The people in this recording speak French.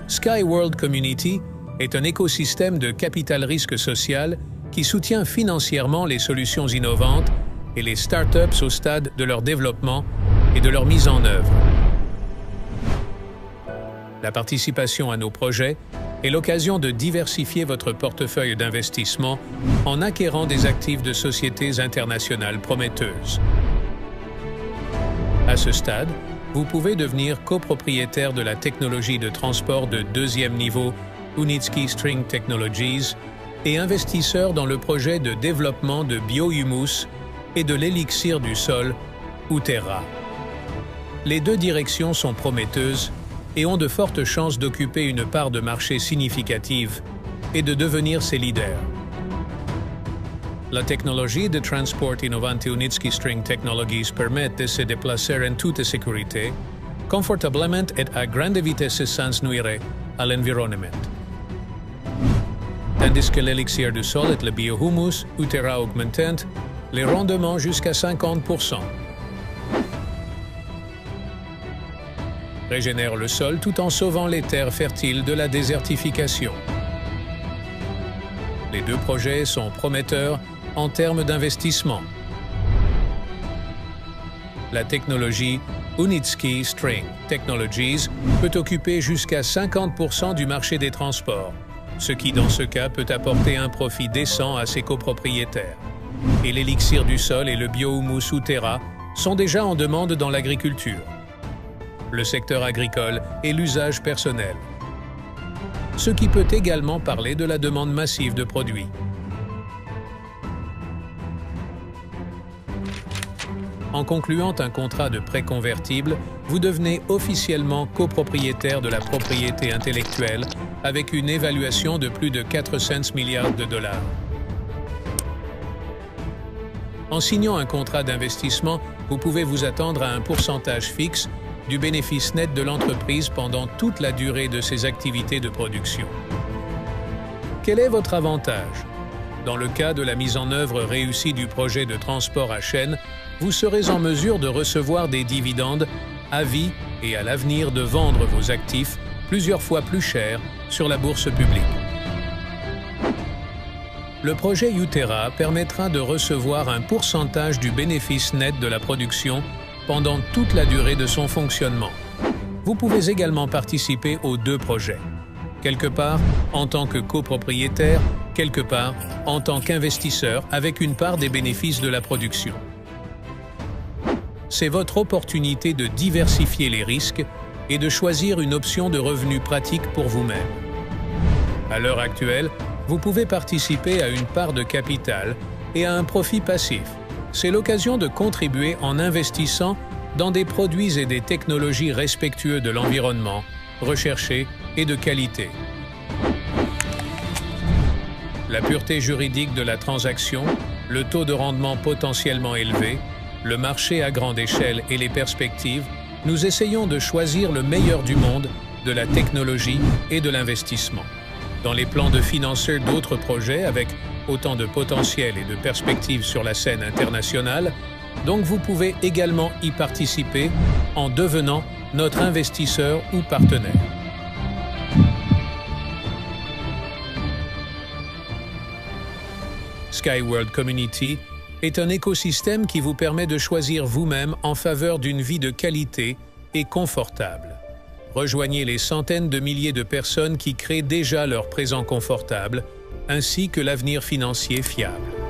Sky World Community est un écosystème de capital risque social qui soutient financièrement les solutions innovantes et les startups au stade de leur développement et de leur mise en œuvre. La participation à nos projets est l'occasion de diversifier votre portefeuille d'investissement en acquérant des actifs de sociétés internationales prometteuses. À ce stade, vous pouvez devenir copropriétaire de la technologie de transport de deuxième niveau Unitsky String Technologies et investisseur dans le projet de développement de biohumus et de l'élixir du sol Uterra. Les deux directions sont prometteuses et ont de fortes chances d'occuper une part de marché significative et de devenir ses leaders. La technologie de transport innovante Unitsky String Technologies permet de se déplacer en toute sécurité, confortablement et à grande vitesse sans nuire à l'environnement. Tandis que l'élixir du sol et le biohumus Uterra augmentent les rendements jusqu'à 50%. Régénère le sol tout en sauvant les terres fertiles de la désertification. Les deux projets sont prometteurs en termes d'investissement. La technologie Unitsky String Technologies peut occuper jusqu'à 50% du marché des transports, ce qui dans ce cas peut apporter un profit décent à ses copropriétaires. Et l'élixir du sol et le biohumus Uterra sont déjà en demande dans l'agriculture, le secteur agricole et l'usage personnel, ce qui peut également parler de la demande massive de produits. En concluant un contrat de prêt convertible, vous devenez officiellement copropriétaire de la propriété intellectuelle avec une évaluation de plus de 400 milliards de dollars. En signant un contrat d'investissement, vous pouvez vous attendre à un pourcentage fixe du bénéfice net de l'entreprise pendant toute la durée de ses activités de production. Quel est votre avantage? Dans le cas de la mise en œuvre réussie du projet de transport à chaîne, vous serez en mesure de recevoir des dividendes à vie et à l'avenir de vendre vos actifs plusieurs fois plus cher sur la bourse publique. Le projet Uterra permettra de recevoir un pourcentage du bénéfice net de la production pendant toute la durée de son fonctionnement. Vous pouvez également participer aux deux projets, quelque part en tant que copropriétaire, quelque part en tant qu'investisseur avec une part des bénéfices de la production. C'est votre opportunité de diversifier les risques et de choisir une option de revenu pratique pour vous-même. À l'heure actuelle, vous pouvez participer à une part de capital et à un profit passif. C'est l'occasion de contribuer en investissant dans des produits et des technologies respectueux de l'environnement, recherchés et de qualité. La pureté juridique de la transaction, le taux de rendement potentiellement élevé, le marché à grande échelle et les perspectives, nous essayons de choisir le meilleur du monde, de la technologie et de l'investissement. Dans les plans de financer d'autres projets avec autant de potentiel et de perspectives sur la scène internationale, donc vous pouvez également y participer en devenant notre investisseur ou partenaire. Sky World Community est un écosystème qui vous permet de choisir vous-même en faveur d'une vie de qualité et confortable. Rejoignez les centaines de milliers de personnes qui créent déjà leur présent confortable, ainsi que l'avenir financier fiable.